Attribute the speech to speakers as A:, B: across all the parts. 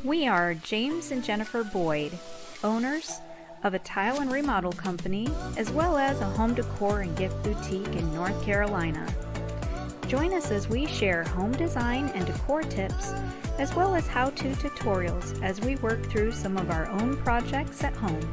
A: We are James and Jennifer Boyd, owners of a tile and remodel company, as well as a home decor and gift boutique in North Carolina. Join us as we share home design and decor tips, as well as how-to tutorials as we work through some of our own projects at home.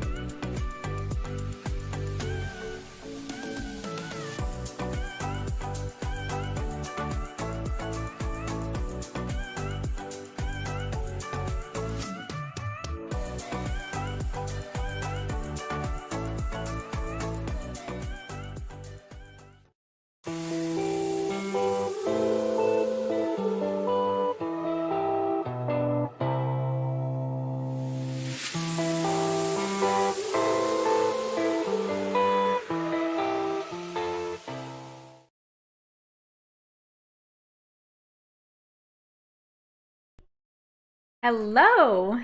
A: Hello!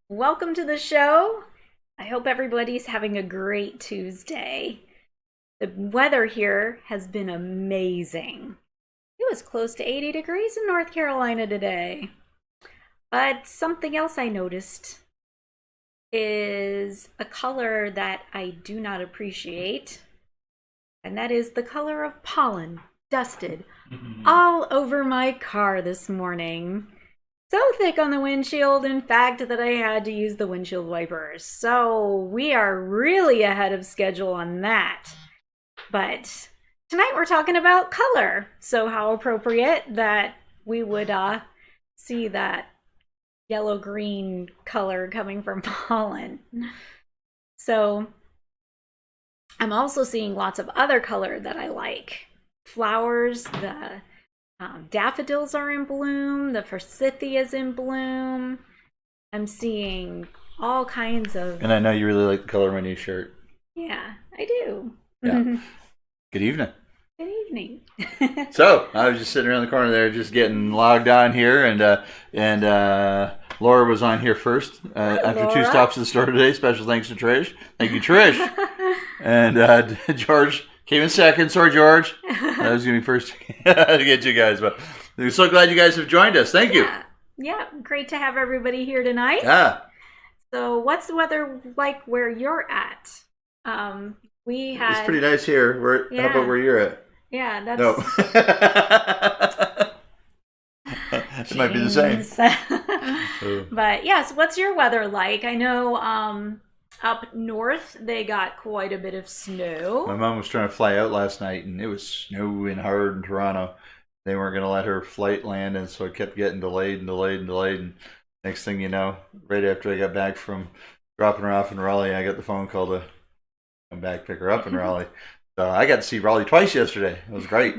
A: Welcome to the show. I hope everybody's having a great Tuesday. The weather here has been amazing. It was close to 80 degrees in North Carolina today. But something else I noticed is a color that I do not appreciate, and that is the color of pollen dusted all over my car this morning. So thick on the windshield, in fact, that I had to use the windshield wipers. So we are really ahead of schedule on that. But tonight we're talking about color. So how appropriate that we would see that yellow-green color coming from pollen. So I'm also seeing lots of other color that I like. Flowers, the daffodils are in bloom, the forsythia is in bloom. I'm seeing all kinds of...
B: And I know you really like the color of my new shirt.
A: Yeah, I do.
B: Yeah. Good evening.
A: Good evening.
B: So, I was just sitting around the corner there just getting logged on here, and Laura was on here first after
A: Laura.
B: 2 stops at the store today. Special thanks to Trish. Thank you, Trish. And George came in second. Sorry, George. I was going to be first to get you guys, but we're so glad you guys have joined us. Thank you.
A: Yeah, great to have everybody here tonight.
B: Yeah.
A: So what's the weather like where you're at?
B: It's pretty nice here. How about where you're at?
A: Yeah, that's...
B: No. It might be the same.
A: But yes, what's your weather like? I know up north they got quite a bit of snow.
B: My mom was trying to fly out last night, and it was snowing hard in Toronto. They weren't going to let her flight land, and so it kept getting delayed. And next thing you know, right after I got back from dropping her off in Raleigh, I got the phone call to come back pick her up in Raleigh. So I got to see Raleigh twice yesterday. It was great.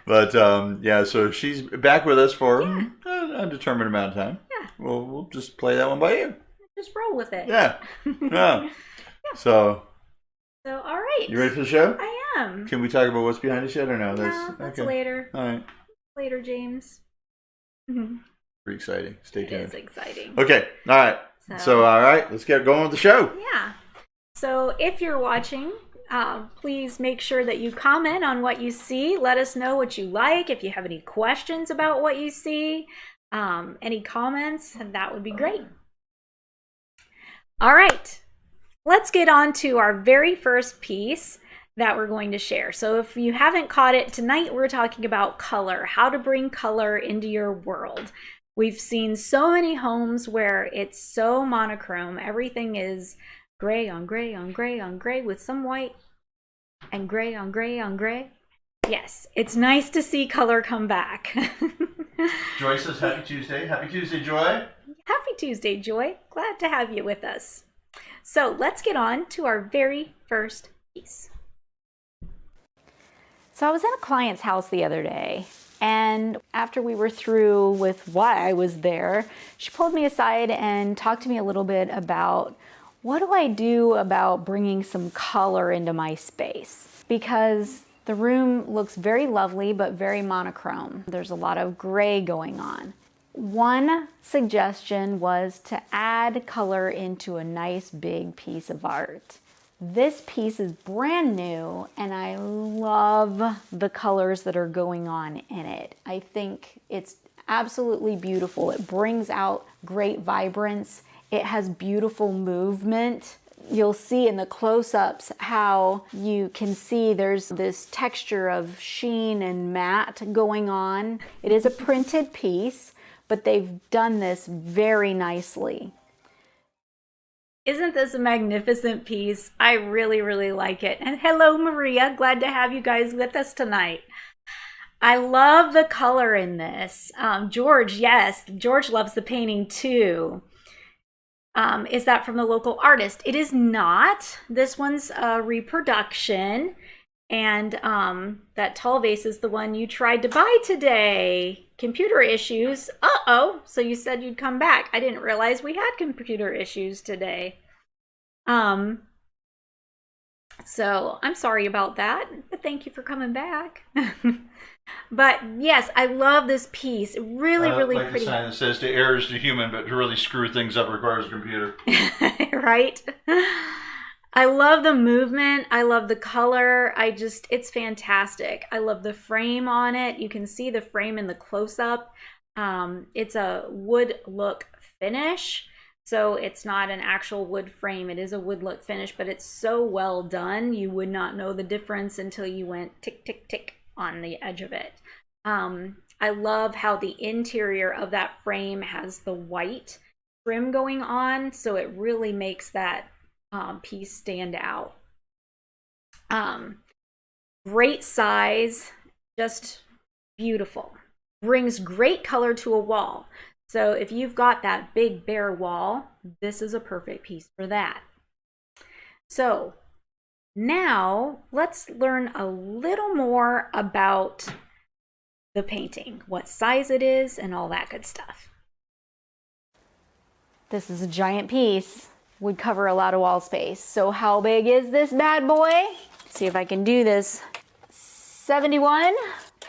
B: But yeah, so she's back with us for an undetermined amount of time.
A: Yeah.
B: We'll just play that one by ear.
A: Just roll with it.
B: Yeah. Yeah. So
A: all right.
B: You ready for the show?
A: I am.
B: Can we talk about what's behind us yet or no?
A: That's later.
B: All right.
A: Later, James.
B: Pretty exciting. Stay tuned.
A: It is exciting.
B: Okay. All right. So all right, let's get going with the show.
A: Yeah. So if you're watching, please make sure that you comment on what you see. Let us know what you like. If you have any questions about what you see, any comments, that would be great. All right, let's get on to our very first piece that we're going to share. So if you haven't caught it, tonight we're talking about color, how to bring color into your world. We've seen so many homes where it's so monochrome. Everything is gray on gray on gray on gray with some white and gray on gray on gray. Yes, it's nice to see color come back.
B: Joy says happy Tuesday. Happy Tuesday, Joy.
A: Happy Tuesday, Joy. Glad to have you with us. So let's get on to our very first piece. So I was in a client's house the other day, and after we were through with why I was there, she pulled me aside and talked to me a little bit about what do I do about bringing some color into my space? Because the room looks very lovely, but very monochrome. There's a lot of gray going on. One suggestion was to add color into a nice big piece of art. This piece is brand new and I love the colors that are going on in it. I think it's absolutely beautiful. It brings out great vibrance. It has beautiful movement. You'll see in the close-ups how you can see there's this texture of sheen and matte going on. It is a printed piece, but they've done this very nicely. Isn't this a magnificent piece? I really, really like it. And hello, Maria. Glad to have you guys with us tonight. I love the color in this. George, yes, George loves the painting too. Is that from the local artist? It is not. This one's a reproduction. And that tall vase is the one you tried to buy today. Computer issues. Uh-oh. So you said you'd come back. I didn't realize we had computer issues today. So I'm sorry about that, but thank you for coming back. But yes, I love this piece. Really, really
B: like
A: pretty.
B: The sign that says to err is to human, but to really screw things up requires a computer.
A: Right? I love the movement. I love the color. It's fantastic. I love the frame on it. You can see the frame in the close-up. It's a wood look finish. So it's not an actual wood frame. It is a wood look finish, but it's so well done. You would not know the difference until you went tick, tick, tick on the edge of it. I love how the interior of that frame has the white trim going on. So it really makes that piece stand out. Great size, just beautiful. Brings great color to a wall. So if you've got that big bare wall, this is a perfect piece for that. So now let's learn a little more about the painting, what size it is and all that good stuff. This is a giant piece, would cover a lot of wall space. So how big is this bad boy? Let's see if I can do this. 71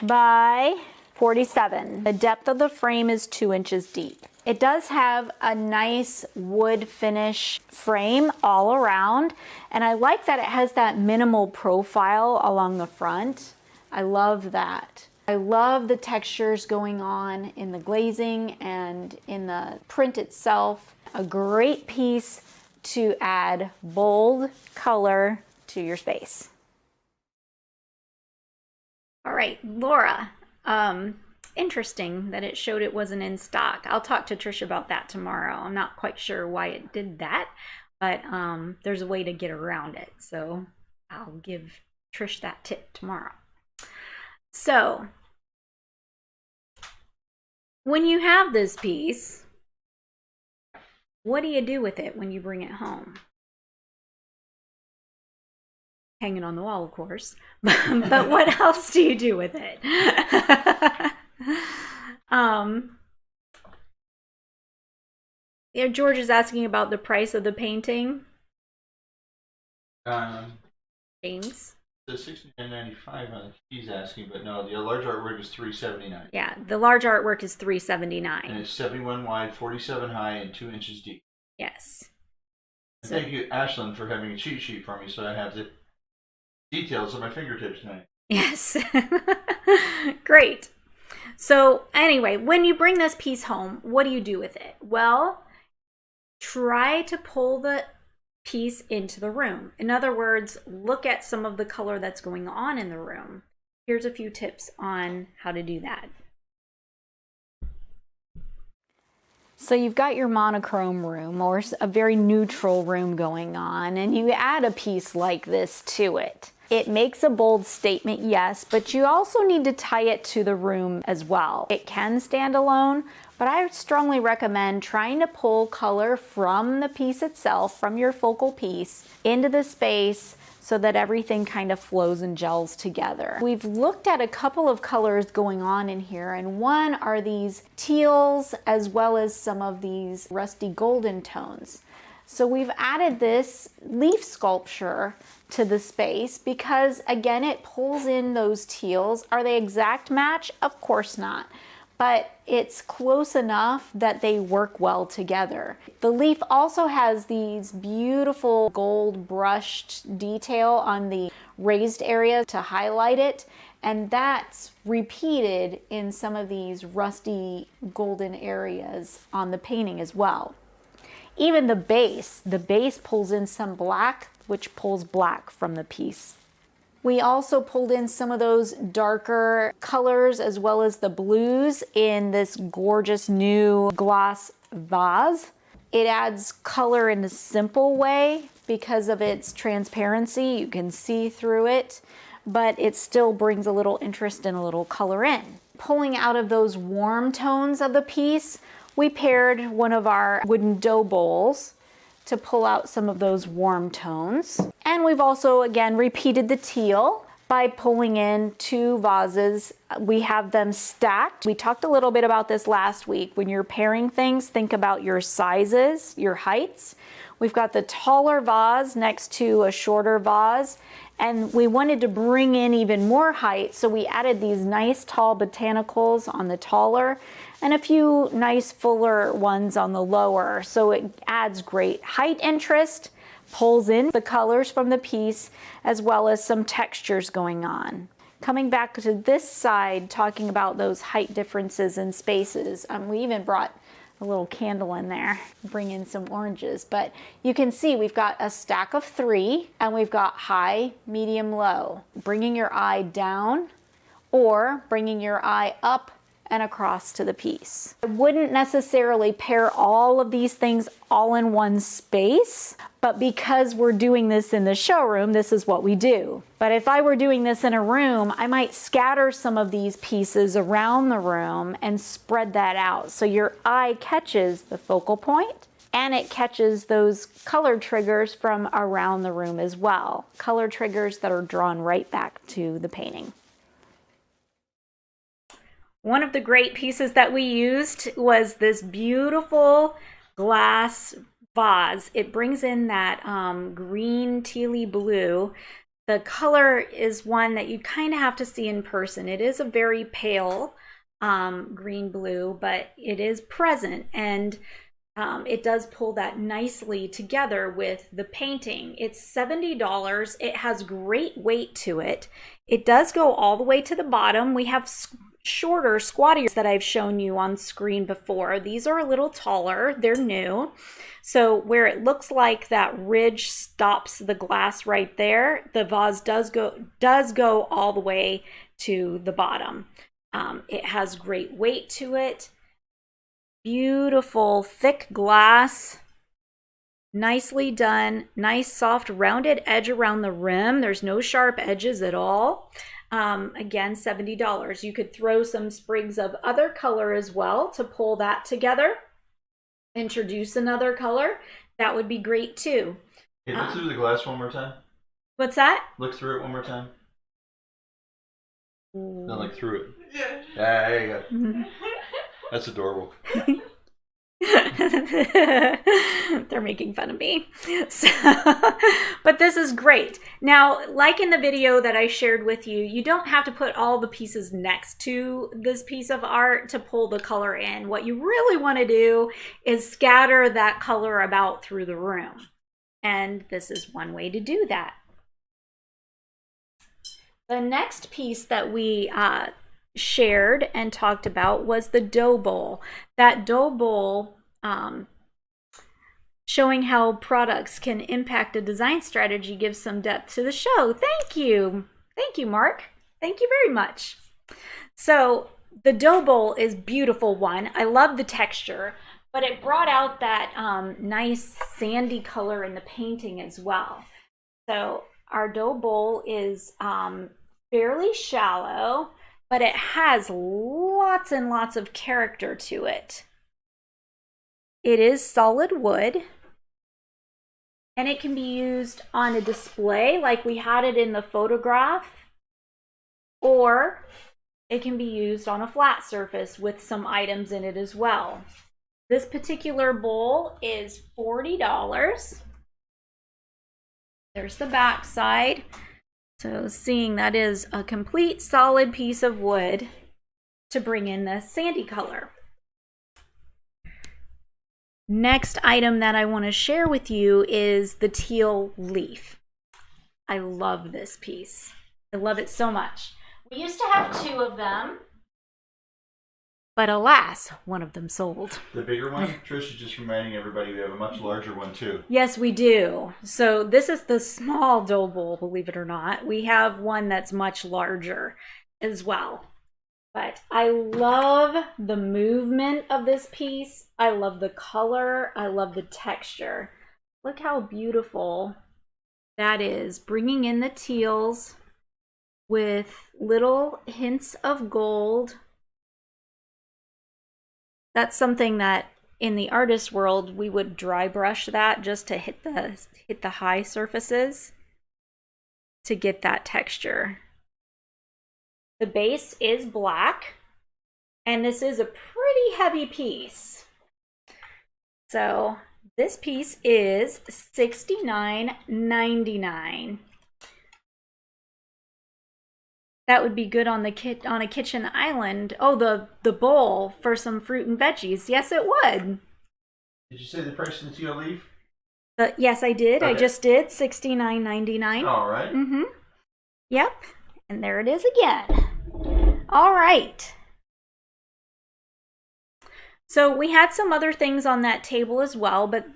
A: by 47. The depth of the frame is 2 inches deep. It does have a nice wood finish frame all around, and I like that it has that minimal profile along the front. I love that. I love the textures going on in the glazing and in the print itself. A great piece to add bold color to your space. All right, Laura. Interesting that it showed it wasn't in stock. I'll talk to Trish about that tomorrow. I'm not quite sure why it did that, but there's a way to get around it. So I'll give Trish that tip tomorrow. So when you have this piece, what do you do with it when you bring it home? Hang it on the wall, of course. But what else do you do with it? George is asking about the price of the painting. James.
B: The $69.95 on he's asking, but no, the large artwork is $379.
A: Yeah, the large artwork is $379.
B: And it's 71 wide, 47 high, and 2 inches deep.
A: Yes.
B: And thank you, Ashlyn, for having a cheat sheet for me, so I have the details at my fingertips tonight.
A: Yes. Great. So anyway, when you bring this piece home, what do you do with it? Well, try to pull the piece into the room. In other words, look at some of the color that's going on in the room. Here's a few tips on how to do that. So you've got your monochrome room or a very neutral room going on, and you add a piece like this to it. It makes a bold statement, yes, but you also need to tie it to the room as well. It can stand alone, but I strongly recommend trying to pull color from the piece itself, from your focal piece, into the space so that everything kind of flows and gels together. We've looked at a couple of colors going on in here, and one are these teals as well as some of these rusty golden tones. So we've added this leaf sculpture to the space because, again, it pulls in those teals. Are they exact match? Of course not. but it's close enough that they work well together. The leaf also has these beautiful gold brushed detail on the raised area to highlight it, and that's repeated in some of these rusty golden areas on the painting as well. Even the base pulls in some black, which pulls black from the piece. We also pulled in some of those darker colors as well as the blues in this gorgeous new glass vase. It adds color in a simple way because of its transparency. You can see through it, but it still brings a little interest and a little color in. Pulling out of those warm tones of the piece, we paired one of our wooden dough bowls to pull out some of those warm tones. And we've also, again, repeated the teal by pulling in 2 vases. We have them stacked. We talked a little bit about this last week. When you're pairing things, think about your sizes, your heights. We've got the taller vase next to a shorter vase, and we wanted to bring in even more height, so we added these nice tall botanicals on the taller and a few nice fuller ones on the lower, so it adds great height interest, pulls in the colors from the piece, as well as some textures going on. Coming back to this side, talking about those height differences in spaces, we even brought a little candle in there, bring in some oranges, but you can see we've got a stack of 3 and we've got high, medium, low. Bringing your eye down or bringing your eye up and across to the piece. I wouldn't necessarily pair all of these things all in one space, but because we're doing this in the showroom, this is what we do. But if I were doing this in a room, I might scatter some of these pieces around the room and spread that out so your eye catches the focal point and it catches those color triggers from around the room as well. Color triggers that are drawn right back to the painting. One of the great pieces that we used was this beautiful glass vase. It brings in that green tealy blue. The color is one that you kind of have to see in person. It is a very pale green blue, but it is present, and it does pull that nicely together with the painting. It's $70. It has great weight to it. It does go all the way to the bottom. We have shorter, squattier that I've shown you on screen before. These are a little taller. They're new. So where it looks like that ridge stops the glass right there, the vase does go all the way to the bottom. It has great weight to it. Beautiful, thick glass. Nicely done. Nice, soft, rounded edge around the rim. There's no sharp edges at all. Again, $70. You could throw some sprigs of other color as well to pull that together. Introduce another color. That would be great too.
B: Hey, look through the glass one more time.
A: What's that?
B: Look through it one more time. No, like through it. Yeah, there you go. Mm-hmm. That's adorable.
A: They're making fun of me. So, but this is great. Now, like in the video that I shared with you, you don't have to put all the pieces next to this piece of art to pull the color in. What you really want to do is scatter that color about through the room. And this is one way to do that. The next piece that we shared and talked about was the dough bowl. That dough bowl showing how products can impact a design strategy gives some depth to the show. Thank you. Thank you, Mark. Thank you very much. So the dough bowl is beautiful one. I love the texture, but it brought out that nice sandy color in the painting as well. So our dough bowl is fairly shallow, but it has lots and lots of character to it. It is solid wood, and it can be used on a display like we had it in the photograph, or it can be used on a flat surface with some items in it as well. This particular bowl is $40. There's the back side. So seeing that is a complete solid piece of wood. to bring in the sandy color. Next item that I want to share with you is the teal leaf. I love this piece. I love it so much. We used to have 2 of them, but alas, one of them sold.
B: The bigger one? Trish is just reminding everybody we have a much larger one too.
A: Yes, we do. So this is the small dough bowl, believe it or not. We have one that's much larger as well. But I love the movement of this piece. I love the color. I love the texture. Look how beautiful that is. Bringing in the teals with little hints of gold. That's something that in the artist world we would dry brush that just to hit the high surfaces to get that texture. The base is black, and this is a pretty heavy piece. So this piece is $69.99. That would be good on a kitchen island. Oh, the bowl for some fruit and veggies. Yes, it would.
B: Did you say the price of the teal leaf?
A: Yes, I did.
B: Okay.
A: I just did $69.99.
B: All right.
A: Yep. And there it is again. All right. So we had some other things on that table as well, but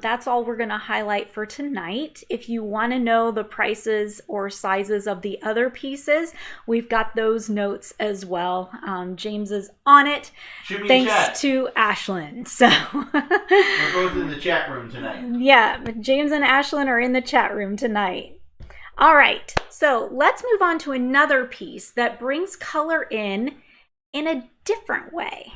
A: that's all we're going to highlight for tonight. If you want to know the prices or sizes of the other pieces, we've got those notes as well. James is on it. Thanks to Ashlyn. So
B: we're both in the chat room tonight.
A: Yeah, James and Ashlyn are in the chat room tonight. All right, so let's move on to another piece that brings color in a different way.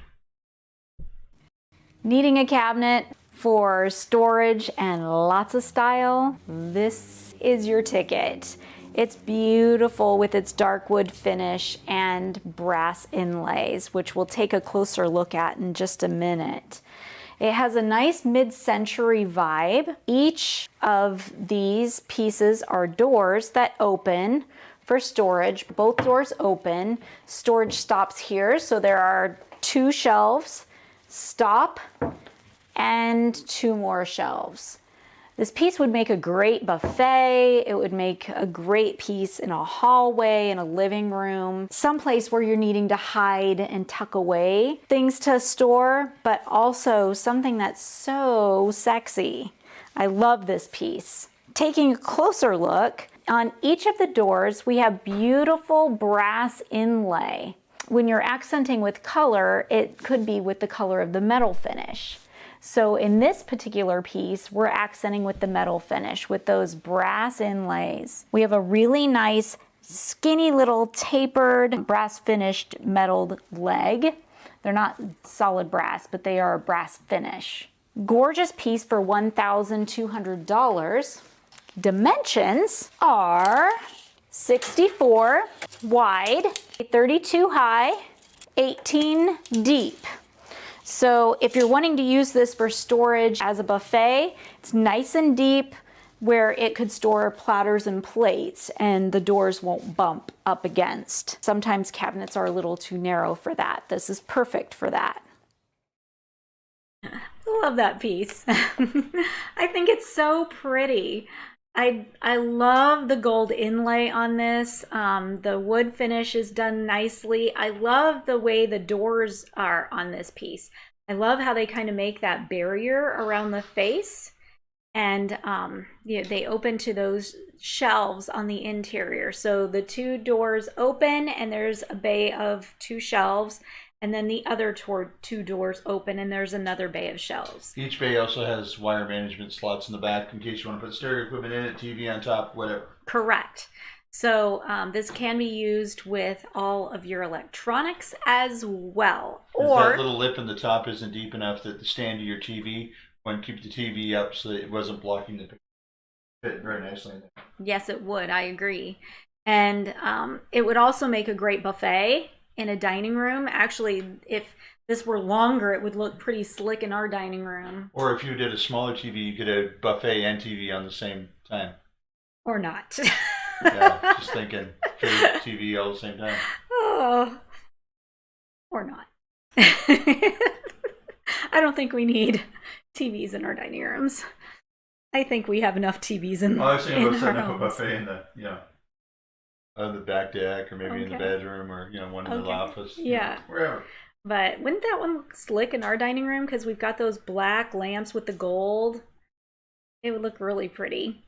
A: Needing a cabinet for storage and lots of style? This is your ticket. It's beautiful with its dark wood finish and brass inlays, which we'll take a closer look at in just a minute. It has a nice mid-century vibe. Each of these pieces are doors that open for storage. Both doors open. Storage stops here, so there are 2 shelves, stop, and 2 more shelves. This piece would make a great buffet. It would make a great piece in a hallway, in a living room, someplace where you're needing to hide and tuck away things to store, but also something that's so sexy. I love this piece. Taking a closer look, on each of the doors, we have beautiful brass inlay. When you're accenting with color, it could be with the color of the metal finish. So in this particular piece, we're accenting with the metal finish, with those brass inlays. We have a really nice, skinny little tapered, brass finished metal leg. They're not solid brass, but they are a brass finish. Gorgeous piece for $1,200. Dimensions are 64 wide, 32 high, 18 deep. So if you're wanting to use this for storage as a buffet, it's nice and deep where it could store platters and plates and the doors won't bump up against. Sometimes cabinets are a little too narrow for that. This is perfect for that. I love that piece. I think it's so pretty. I love the gold inlay on this. The wood finish is done nicely. I love the way the doors are on this piece. I love how they kind of make that barrier around the face, and they open to those shelves on the interior. So the 2 doors open and there's a bay of 2 shelves, and then the other 2 doors open and there's another bay of shelves.
B: Each bay also has wire management slots in the back in case you want to put stereo equipment in it, TV on top, whatever.
A: Correct. So this can be used with all of your electronics as well. Or
B: that little lip in the top isn't deep enough that the stand of your TV wouldn't keep the TV up so that it wasn't blocking the picture. Fit very nicely in there.
A: Yes, it would. I agree. And it would also make a great buffet in a dining room. Actually, if this were longer, it would look pretty slick in our dining room.
B: Or if you did a smaller TV, you could have buffet and TV on the same time.
A: Or not.
B: Yeah, just thinking TV all the same time.
A: Oh. Or not. I don't think we need TVs in our dining rooms. I think we have enough TVs in,
B: I was thinking about
A: in
B: setting
A: our
B: up a
A: homes.
B: buffet in the, on the back deck, or maybe in the
A: Okay.
B: bedroom, or one in the
A: Okay.
B: office,
A: Yeah.
B: wherever.
A: But wouldn't that one look slick in our dining room? Because we've got those black lamps with the gold. It would look really pretty.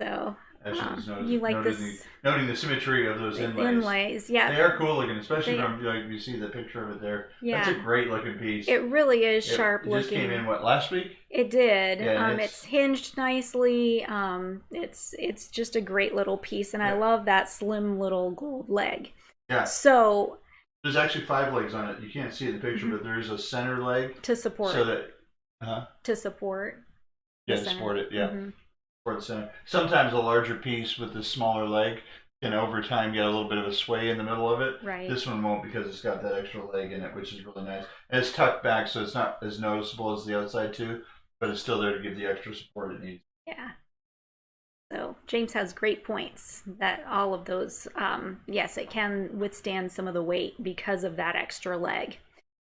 A: So,
B: Actually, just
A: you like this?
B: noting the symmetry of those
A: The
B: inlays.
A: inlays, yeah.
B: They are cool looking, especially
A: They,
B: from you see the picture of it there.
A: yeah.
B: That's a great looking piece.
A: It really is sharp
B: it
A: looking.
B: just came in last week?
A: It did.
B: Yeah,
A: it's hinged nicely. It's just a great little piece, and I love that slim little gold leg.
B: Yeah.
A: So
B: there's actually 5 legs on it. You can't see it in the picture, but there is a center leg
A: to support.
B: So that
A: to support.
B: Yeah, to support it. Yeah. Support the center. Sometimes a larger piece with the smaller leg can over time get a little bit of a sway in the middle of it.
A: Right.
B: This one won't, because it's got that extra leg in it, which is really nice. And it's tucked back, so it's not as noticeable as the outside too, but it's still there to give the extra support it needs.
A: Yeah. So James has great points that all of those, yes, it can withstand some of the weight because of that extra leg.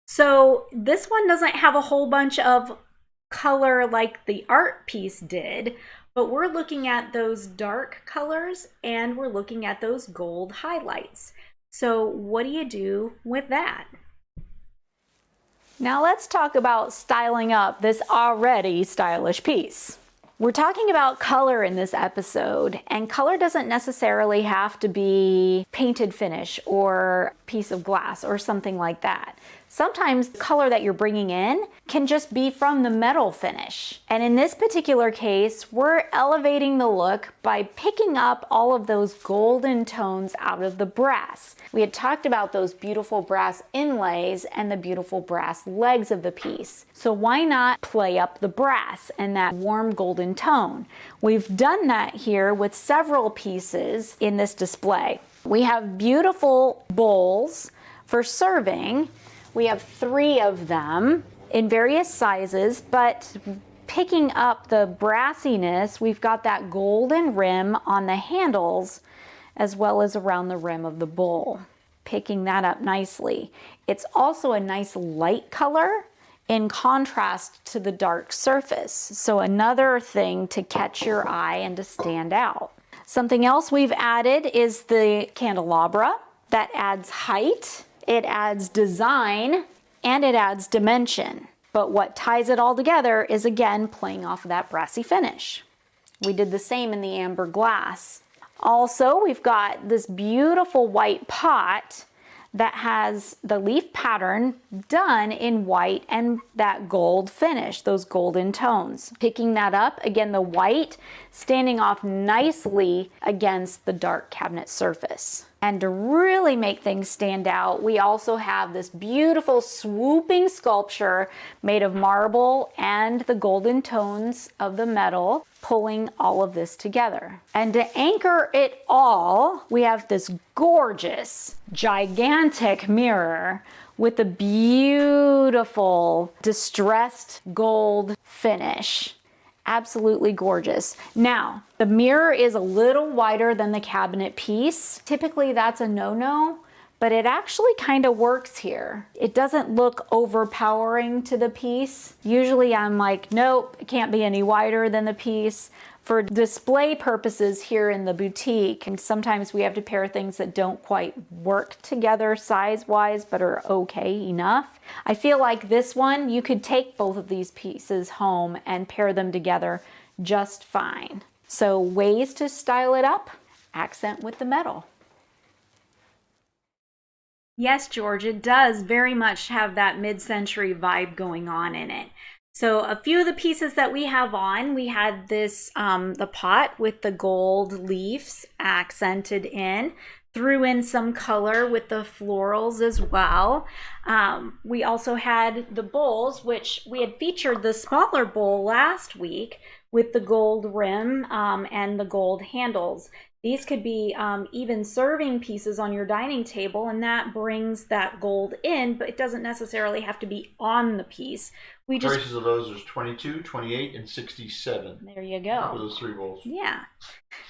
A: So this one doesn't have a whole bunch of color like the art piece did, but we're looking at those dark colors and we're looking at those gold highlights. So what do you do with that? Now let's talk about styling up this already stylish piece. We're talking about color in this episode, and color doesn't necessarily have to be painted finish or piece of glass or something like that. Sometimes the color that you're bringing in can just be from the metal finish. And in this particular case, we're elevating the look by picking up all of those golden tones out of the brass. We had talked about those beautiful brass inlays and the beautiful brass legs of the piece. So why not play up the brass and that warm golden tone? We've done that here with several pieces in this display. We have beautiful bowls for serving. We have 3 of them in various sizes, but picking up the brassiness, we've got that golden rim on the handles as well as around the rim of the bowl. Picking that up nicely. It's also a nice light color in contrast to the dark surface. So another thing to catch your eye and to stand out. Something else we've added is the candelabra. That adds height. It adds design, and it adds dimension. But what ties it all together is, again, playing off of that brassy finish. We did the same in the amber glass. Also, we've got this beautiful white pot that has the leaf pattern done in white and that gold finish, those golden tones. Picking that up, again, the white standing off nicely against the dark cabinet surface. And to really make things stand out, we also have this beautiful swooping sculpture made of marble and the golden tones of the metal, pulling all of this together. And to anchor it all, we have this gorgeous, gigantic mirror with a beautiful distressed gold finish. Absolutely gorgeous. Now, the mirror is a little wider than the cabinet piece. Typically that's a no-no, but it actually kind of works here. It doesn't look overpowering to the piece. Usually I'm like, nope, it can't be any wider than the piece. For display purposes here in the boutique, and sometimes we have to pair things that don't quite work together size-wise, but are okay enough. I feel like this one, you could take both of these pieces home and pair them together just fine. So ways to style it up, accent with the metal. Yes, George, it does very much have that mid-century vibe going on in it. So a few of the pieces that we have on, we had this, the pot with the gold leaves accented in, threw in some color with the florals as well. We also had the bowls, which we had featured the smaller bowl last week with the gold rim and the gold handles. These could be even serving pieces on your dining table, and that brings that gold in, but it doesn't necessarily have to be on the piece. We just
B: Prices of those are 22, 28, and 67.
A: There you go.
B: For those 3 bowls.
A: Yeah.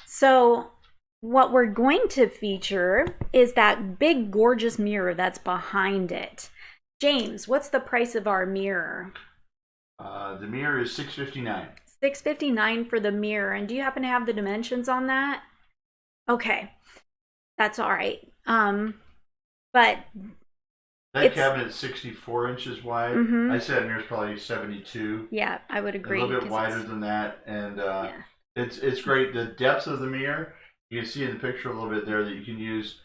A: So what we're going to feature is that big, gorgeous mirror that's behind it. James, what's the price of our mirror?
B: The mirror is $6.59.
A: $6.59 for the mirror. And do you happen to have the dimensions on that? Okay, that's all right. But
B: that cabinet's 64 inches wide.
A: Mm-hmm.
B: I say that mirror's probably 72.
A: Yeah, I would agree.
B: A little bit wider than that, and it's great. The depth of the mirror, you can see in the picture a little bit there that you can use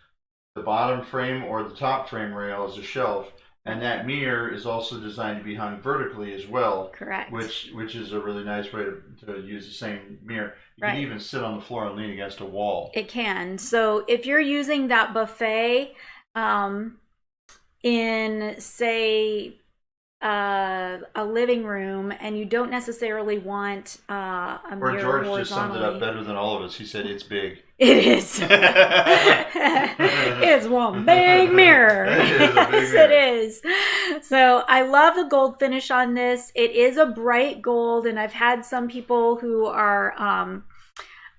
B: the bottom frame or the top frame rail as a shelf. And that mirror is also designed to be hung vertically as well.
A: Correct.
B: Which is a really nice way to use the same mirror. You can even sit on the floor and lean against a wall.
A: It can. So if you're using that buffet in, say, a living room, and you don't necessarily want a mirror
B: or George
A: horizontally.
B: Just summed it up better than all of us. He said it's big.
A: It is. It's one big mirror.
B: It is a big
A: Yes,
B: mirror.
A: it is. So I love the gold finish on this. It is a bright gold, and I've had some people who are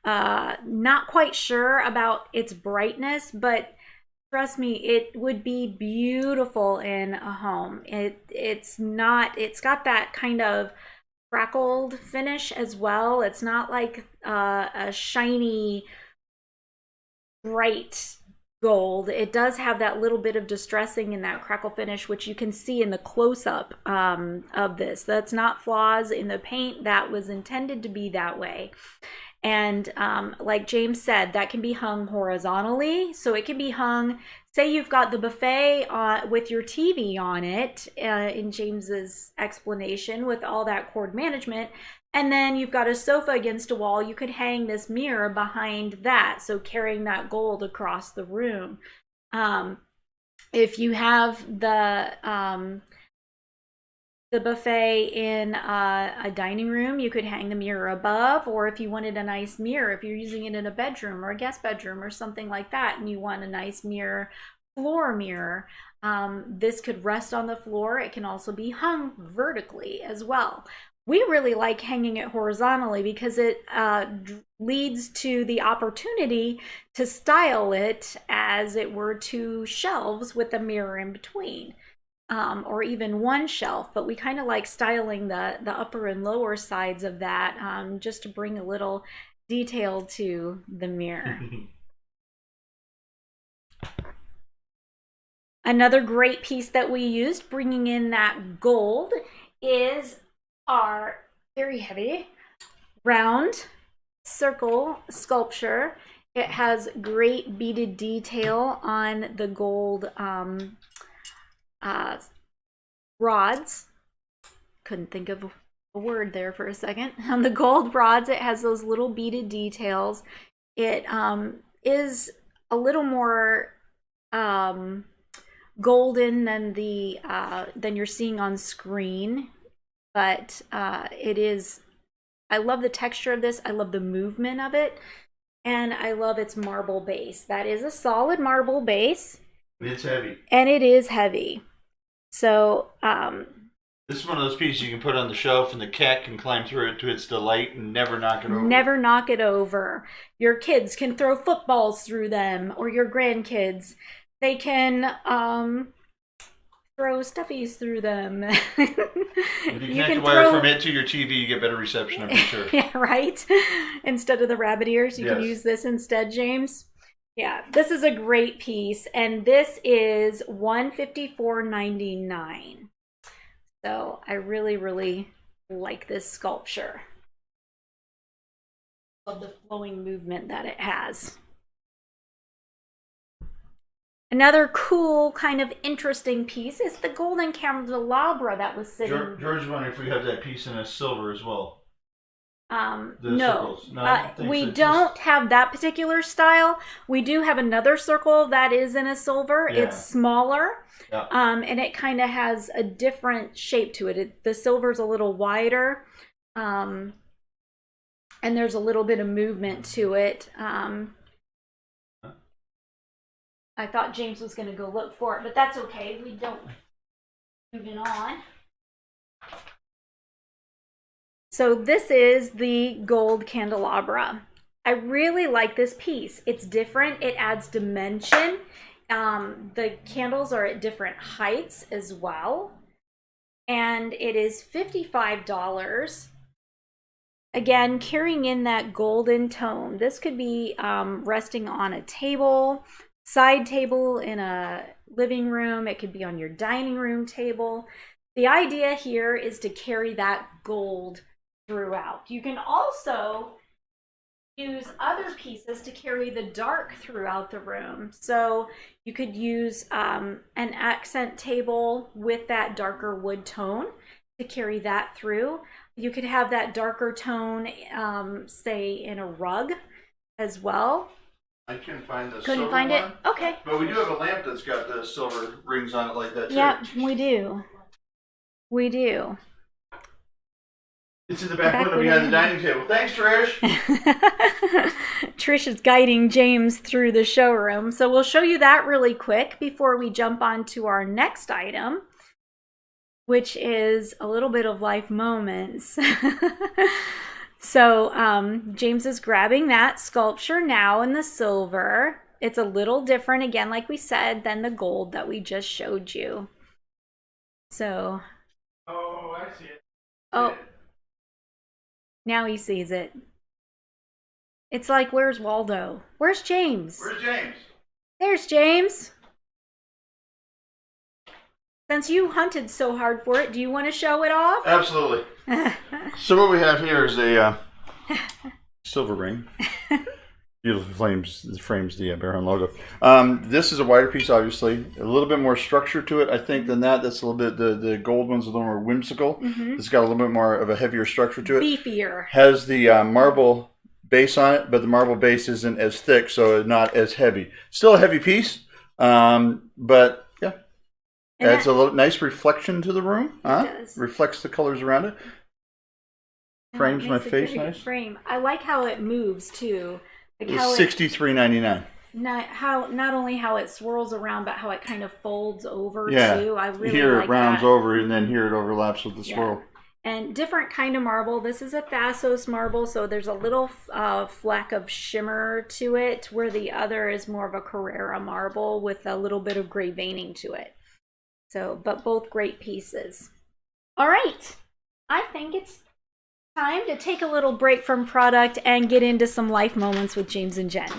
A: not quite sure about its brightness, but trust me, it would be beautiful in a home. It's got that kind of crackled finish as well. It's not like a shiny, bright gold. It does have that little bit of distressing in that crackle finish, which you can see in the close-up of this. That's not flaws in the paint. That was intended to be that way. And like James said, that can be hung horizontally. So it can be hung, say you've got the buffet with your TV on it, in James's explanation, with all that cord management. And then you've got a sofa against a wall. You could hang this mirror behind that, so carrying that gold across the room. If you have the buffet in a dining room, you could hang the mirror above, or if you wanted a nice mirror, if you're using it in a bedroom or a guest bedroom or something like that, and you want a nice mirror, floor mirror, this could rest on the floor. It can also be hung vertically as well. We really like hanging it horizontally because it leads to the opportunity to style it as it were two shelves with a mirror in between. Or even one shelf, but we kind of like styling the upper and lower sides of that, just to bring a little detail to the mirror. Another great piece that we used, bringing in that gold, is our very heavy round circle sculpture. It has great beaded detail on the gold rods. Couldn't think of a word there for a second. On the gold rods, it has those little beaded details. It is a little more golden than you're seeing on screen, but it is. I love the texture of this. I love the movement of it, and I love its marble base. That is a solid marble base.
B: It's heavy.
A: And it is heavy. So,
B: this is one of those pieces you can put on the shelf and the cat can climb through it to its delight and never knock it over.
A: Never knock it over. Your kids can throw footballs through them, or your grandkids. They can throw stuffies through them.
B: If you connect the wire from it to your TV, you get better reception, I'm sure.
A: Yeah, right? Instead of the rabbit ears, you can use this instead, James. Yeah, this is a great piece, and this is $154.99. So I really, really like this sculpture. Love the flowing movement that it has. Another cool, kind of interesting piece is the golden candelabra that was sitting.
B: George is wondering if we have that piece in a silver as well.
A: No, we don't have that particular style. We do have another circle that is in a silver. Yeah. It's smaller, and it kind of has a different shape to it. The silver's a little wider, and there's a little bit of movement to it. I thought James was going to go look for it, but that's okay. We don't. Moving on. So this is the gold candelabra. I really like this piece. It's different. It adds dimension. The candles are at different heights as well. And it is $55. Again, carrying in that golden tone. This could be resting on a table, side table in a living room. It could be on your dining room table. The idea here is to carry that gold throughout. You can also use other pieces to carry the dark throughout the room. So you could use an accent table with that darker wood tone to carry that through. You could have that darker tone, say, in a rug as well.
B: I couldn't find the
A: Couldn't
B: silver
A: find
B: one,
A: it? Okay.
B: but we do have a lamp that's got the silver rings on it like that too.
A: Yep, we do. We do.
B: It's in the back window behind the dining table. Thanks, Trish.
A: Trish is guiding James through the showroom. So we'll show you that really quick before we jump on to our next item, which is a little bit of life moments. So James is grabbing that sculpture now in the silver. It's a little different, again, like we said, than the gold that we just showed you. So.
B: Oh, I see it.
A: Oh. Now he sees it. It's like, where's Waldo? Where's James?
B: Where's James?
A: There's James. Since you hunted so hard for it, do you want to show it off?
B: Absolutely. So what we have here is a silver ring. Beautiful frames the BARRON logo. This is a wider piece, obviously. A little bit more structure to it, I think, than that. That's a little bit, the gold one's a little more whimsical. It's got a little bit more of a heavier structure to it.
A: Beefier.
B: Has the marble base on it, but the marble base isn't as thick, so not as heavy. Still a heavy piece, but yeah.
A: And
B: adds a little nice reflection to the room.
A: It does.
B: Reflects the colors around it. Frames my face nice.
A: Frame. I like how it moves too. Like
B: it's $63.99.
A: Not only how it swirls around, but how it kind of folds over too. I really
B: here
A: like
B: it rounds
A: that.
B: over, and then here it overlaps with the swirl.
A: And different kind of marble. This is a Thasos marble, so there's a little fleck of shimmer to it, where the other is more of a Carrara marble with a little bit of gray veining to it. So, but both great pieces. All right, I think it's time to take a little break from product and get into some life moments with James and Jen.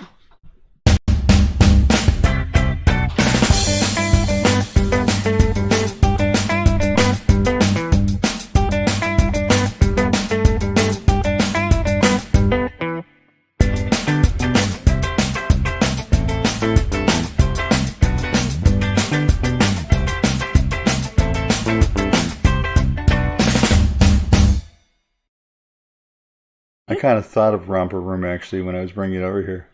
B: I kind of thought of Romper Room actually when I was bringing it over here.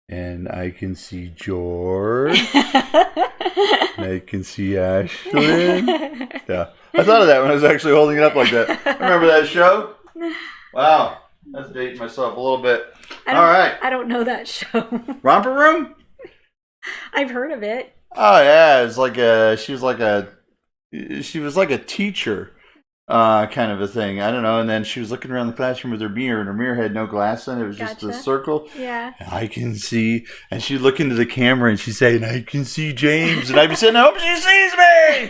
B: And I can see George. I can see Ashlyn. Yeah. I thought of that when I was actually holding it up like that. Remember that show? Wow. That's dating myself a little bit. All right.
A: I don't know that show.
B: Romper Room?
A: I've heard of it.
B: Oh yeah, it's like she was like a teacher. Kind of a thing. I don't know. And then she was looking around the classroom with her mirror, and her mirror had no glass in it. It was just a circle.
A: Yeah.
B: I can see. And she'd look into the camera and she'd say, I can see James. And I'd be saying, I hope she sees me.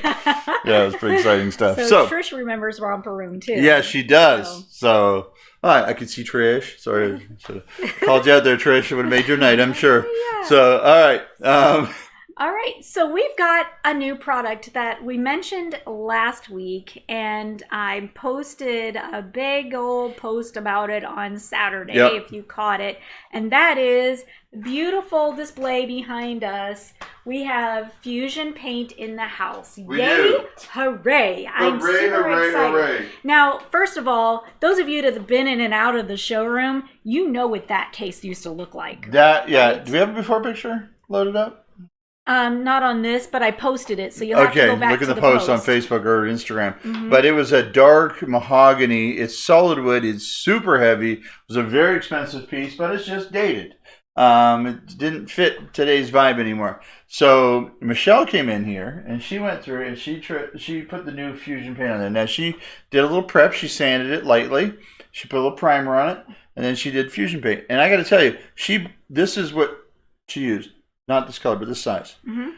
B: Yeah, it was pretty exciting stuff.
A: So Trish remembers Romper Room too.
B: Yeah, she does. So I could see Trish. Sorry, I should have called you out there, Trish. It would have made your night, I'm sure.
A: Yeah.
B: So, all right.
A: All right, so we've got a new product that we mentioned last week, and I posted a big old post about it on Saturday, if you caught it, and that is the beautiful display behind us. We have Fusion Paint in the house.
B: We
A: Yay!
B: do.
A: Hooray! I'm super excited.
B: Hooray.
A: Now, first of all, those of you that have been in and out of the showroom, you know what that case used to look like.
B: That, yeah. Right? Do we have a before picture loaded up?
A: Not on this, but I posted it, so you'll have to go back to the
B: post on Facebook or Instagram. But it was a dark mahogany. It's solid wood. It's super heavy. It was a very expensive piece, but it's just dated. It didn't fit today's vibe anymore. So Michelle came in here, and she went through and she put the new Fusion paint on there. Now she did a little prep. She sanded it lightly. She put a little primer on it. and then she did fusion paint. And I got to tell you, this is what she used, not this color, but this size.
A: Mm-hmm.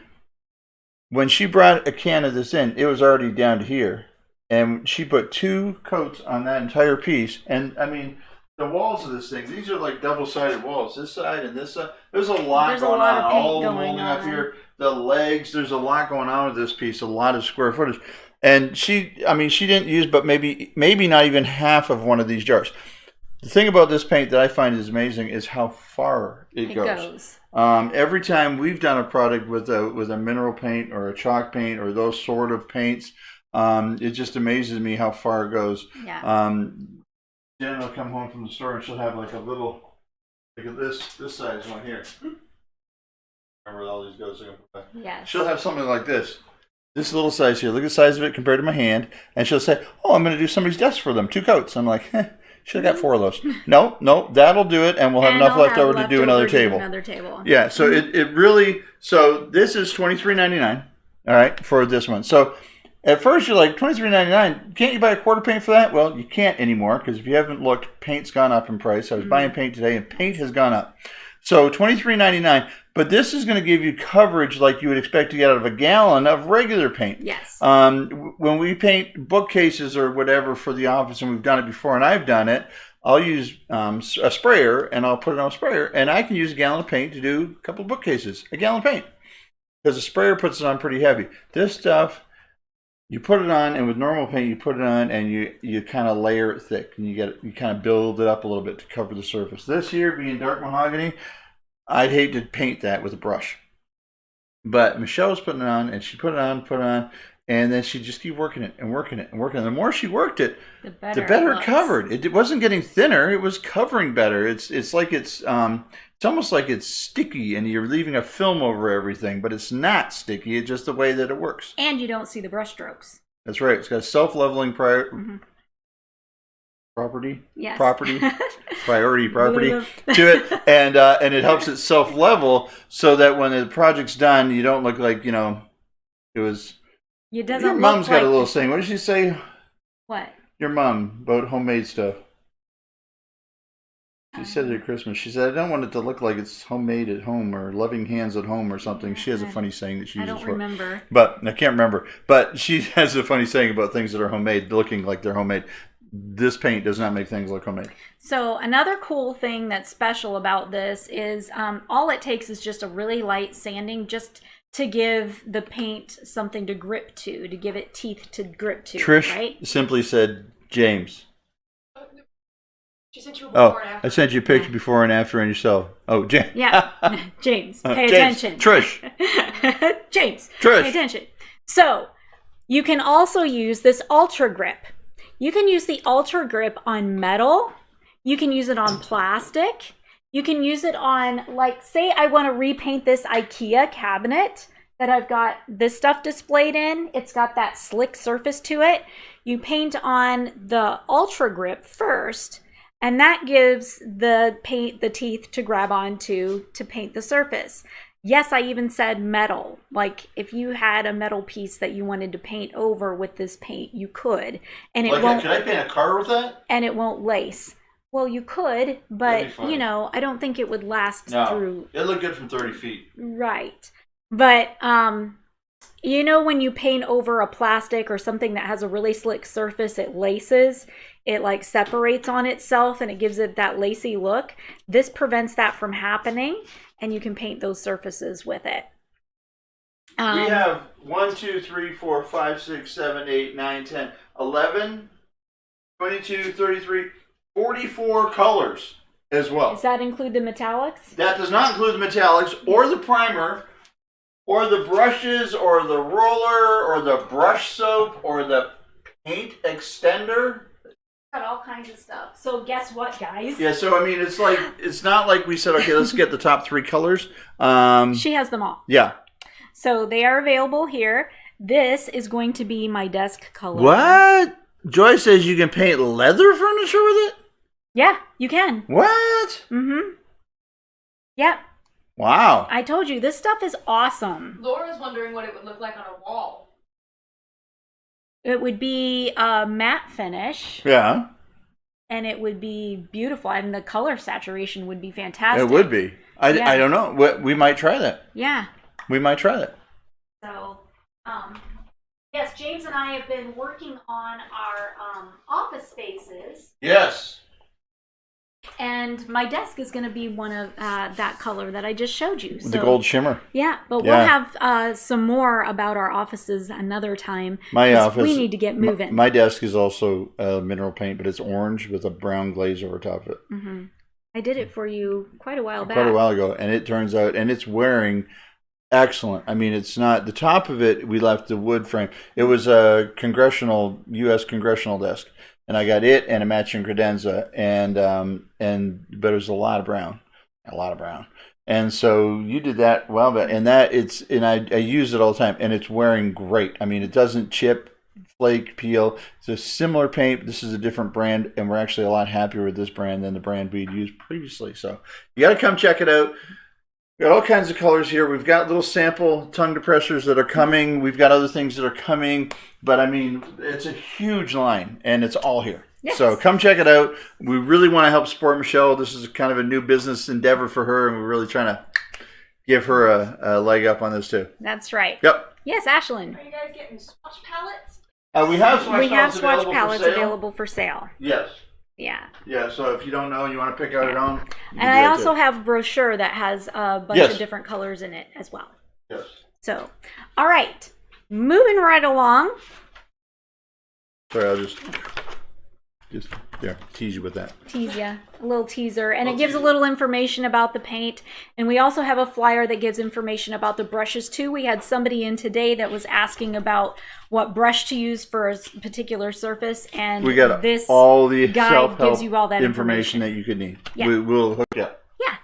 B: When she brought a can of this in, it was already down to here, and she put 2 coats on that entire piece. And I mean, the walls of this thing, these are like double-sided walls, this side and this side. There's a lot going on, all molding up here. The legs, there's a lot going on with this piece, a lot of square footage. And she didn't use but maybe not even half of one of these jars. The thing about this paint that I find is amazing is how far it goes. Every time we've done a product with a mineral paint or a chalk paint or those sort of paints, it just amazes me how far it goes.
A: Yeah.
B: Jen will come home from the store and she'll have like a little, like this size one here. Remember all these goes?
A: Yes.
B: She'll have something like this little size here. Look at the size of it compared to my hand, and she'll say, "Oh, I'm going to do somebody's desk for them, 2 coats." I'm like, should have got 4 of those. No, that'll do it, and we'll have enough left over to do another table. Yeah. So it really. So this is $23.99. All right, for this one. So at first you're like, $23.99. Can't you buy a quarter paint for that? Well, you can't anymore, because if you haven't looked, paint's gone up in price. I was buying paint today, and paint has gone up. So $23.99, but this is going to give you coverage like you would expect to get out of a gallon of regular paint.
A: Yes.
B: When we paint bookcases or whatever for the office, and we've done it before, and I've done it, I'll use a sprayer, and I'll put it on a sprayer, and I can use a gallon of paint to do a couple of bookcases. A gallon of paint, because the sprayer puts it on pretty heavy. This stuff, you put it on, and with normal paint, you put it on, and you kind of layer it thick, and you kind of build it up a little bit to cover the surface. This here, being dark mahogany, I'd hate to paint that with a brush. But Michelle was putting it on, and she put it on, and then she'd just keep working it and working it and working it. The more she worked it, the better it covered. It wasn't getting thinner; it was covering better. It's like it's almost like it's sticky, and you're leaving a film over everything, but it's not sticky. It's just the way that it works.
A: And you don't see the brush strokes.
B: That's right. It's got self-leveling property.
A: Yes.
B: Priority property to it, and it helps it self-level so that when the project's done, you don't look like it was.
A: It doesn't.
B: Your mom's got a little saying. What did she say?
A: What?
B: Your mom about homemade stuff. She said it at Christmas. She said, "I don't want it to look like it's homemade at home or loving hands at home or something." She has a funny saying that she uses for it. I don't remember. But I can't remember. But she has a funny saying about things that are homemade, looking like they're homemade. This paint does not make things look homemade.
A: So another cool thing that's special about this is all it takes is just a really light sanding, just to give the paint something to grip to give it teeth to grip to.
B: Trish simply said, "James."
C: She sent you a before and after.
B: I sent you a picture before and after on yourself. Oh, James.
A: Yeah, James, pay attention.
B: Trish.
A: James,
B: Trish.
A: pay attention. So you can also use this Ultra Grip. You can use the Ultra Grip on metal. You can use it on plastic. You can use it on, like, say I want to repaint this IKEA cabinet that I've got this stuff displayed in. It's got that slick surface to it. You paint on the Ultra Grip first, and that gives the paint the teeth to grab onto to paint the surface. Yes, I even said metal. Like, if you had a metal piece that you wanted to paint over with this paint, you could. And it won't.
B: Can I paint a car with that?
A: And it won't lace. Well, you could, but, I don't think it would last through.
B: It'd look good from 30 feet.
A: Right. But, when you paint over a plastic or something that has a really slick surface, it laces. It, like, separates on itself, and it gives it that lacy look. This prevents that from happening, and you can paint those surfaces with it.
B: We have 1, 2, 3, 4, 5, 6, 7, 8, 9, 10, 11, 22, 33, 44 colors as well.
A: Does that include the metallics?
B: That does not include the metallics or the primer or the brushes or the roller or the brush soap or the paint extender.
A: Got all kinds of stuff. So guess what, guys?
B: Yeah, so it's not like we said, okay, let's get the top 3 colors.
A: She has them all.
B: Yeah.
A: So they are available here. This is going to be my desk color.
B: What? Joy says you can paint leather furniture with it?
A: Yeah, you can.
B: What?
A: Mm-hmm. Yep.
B: Wow.
A: I told you, this stuff is awesome.
C: Laura's wondering what it would look like on a wall.
A: It would be a matte finish.
B: Yeah.
A: and it would be beautiful. I mean, the color saturation would be fantastic.
B: It would be. I don't know. We might try that.
A: Yeah.
B: We might try that.
A: So, yes, James and I have been working on our office spaces.
B: Yes.
A: And my desk is going to be one of that color that I just showed you.
B: The gold shimmer.
A: Yeah, but we'll have some more about our offices another time.
B: My office.
A: We need to get moving.
B: My desk is also mineral paint, but it's orange with a brown glaze over top of it.
A: Mm-hmm. I did it for you quite a while back.
B: Quite a while ago, and it turns out, and it's wearing excellent. I mean, it's not, the top of it, we left the wood frame. It was a U.S. congressional desk. And I got it and a matching credenza, but it was a lot of brown. And so you did that well, and I use it all the time, and it's wearing great. I mean, it doesn't chip, flake, peel. It's a similar paint. This is a different brand, and we're actually a lot happier with this brand than the brand we'd used previously. So you got to come check it out. We've got all kinds of colors here. We've got little sample tongue depressors that are coming. We've got other things that are coming. But, I mean, it's a huge line, and it's all here. Yes. So come check it out. We really want to help support Michelle. This is kind of a new business endeavor for her, and we're really trying to give her a leg up on this, too.
A: That's right.
B: Yep.
A: Yes, Ashlyn.
C: Are you guys getting swatch palettes?
B: We have swatch
A: palettes available for sale.
B: Yes.
A: Yeah.
B: Yeah, so if you don't know and you want to pick out your own.
A: And I also have a brochure that has a bunch of different colors in it as well.
B: Yes.
A: So, all right. Moving right along.
B: Sorry, I'll just tease you with that.
A: Tease you. A little teaser. And it gives a little information about the paint. And we also have a flyer that gives information about the brushes too. We had somebody in today that was asking about what brush to use for a particular surface. And
B: we got
A: this
B: all the
A: guide gives you all that
B: information that you could need.
A: Yeah.
B: We'll hook you up.
A: Yeah.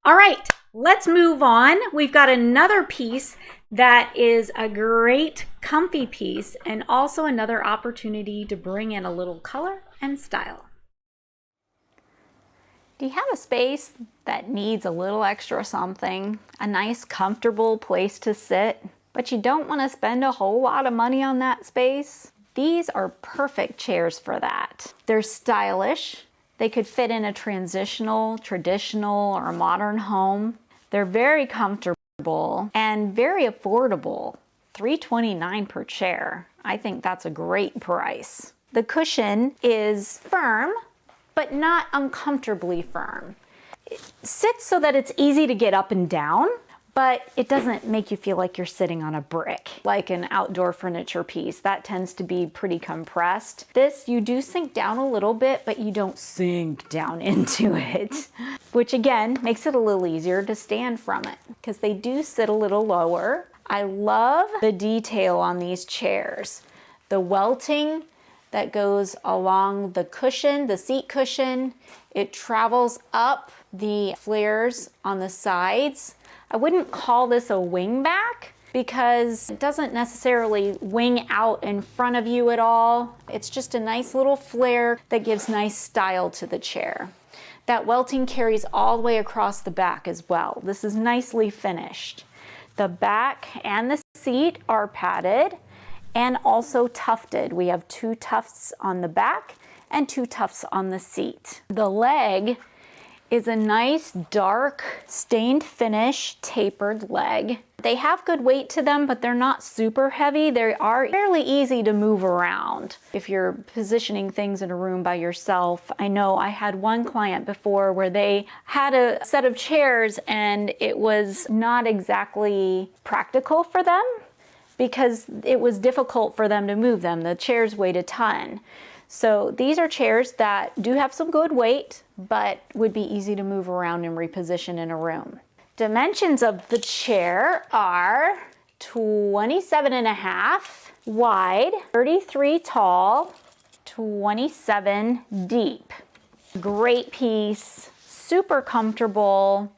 A: All right. Let's move on. We've got another piece that is a great comfy piece and also another opportunity to bring in a little color and style.
D: Do you have a space that needs a little extra something? A nice comfortable place to sit, but you don't want to spend a whole lot of money on that space? These are perfect chairs for that. They're stylish. They could fit in a transitional, traditional, or modern home. They're very comfortable and very affordable. $329 per chair. I think that's a great price. The cushion is firm, but not uncomfortably firm. It sits so that it's easy to get up and down, but it doesn't make you feel like you're sitting on a brick, like an outdoor furniture piece. That tends to be pretty compressed. This, you do sink down a little bit, but you don't sink down into it, which again, makes it a little easier to stand from it, because they do sit a little lower. I love the detail on these chairs. The welting that goes along the cushion, the seat cushion, it travels up the flares on the sides. I wouldn't call this a wingback because it doesn't necessarily wing out in front of you at all. It's just a nice little flare that gives nice style to the chair. That welting carries all the way across the back as well. This is nicely finished. The back and the seat are padded and also tufted. We have 2 tufts on the back and 2 tufts on the seat. The leg is a nice dark stained finish tapered leg. They have good weight to them, but they're not super heavy. They are fairly easy to move around if you're positioning things in a room by yourself. I know I had one client before where they had a set of chairs and it was not exactly practical for them because it was difficult for them to move them. The chairs weighed a ton. So these are chairs that do have some good weight, but would be easy to move around and reposition in a room. Dimensions of the chair are 27.5 wide, 33 tall, 27 deep. Great piece, super comfortable,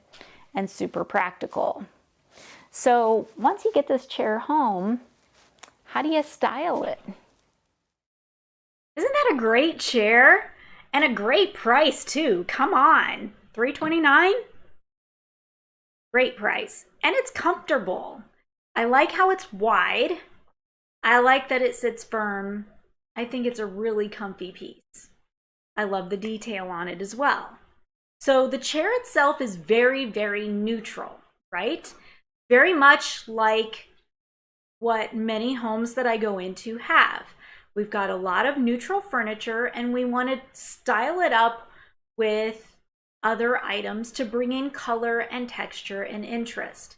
D: and super practical. So once you get this chair home, how do you style it?
A: Isn't that a great chair? And a great price too. Come on. $329? Great price. And it's comfortable. I like how it's wide. I like that it sits firm. I think it's a really comfy piece. I love the detail on it as well. So the chair itself is very, very neutral, right? Very much like what many homes that I go into have. We've got a lot of neutral furniture, and we want to style it up with other items to bring in color and texture and interest.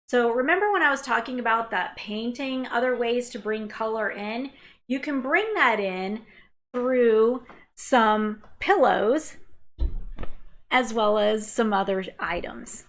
A: So remember when I was talking about that painting, other ways to bring color in? You can bring that in through some pillows as well as some other items.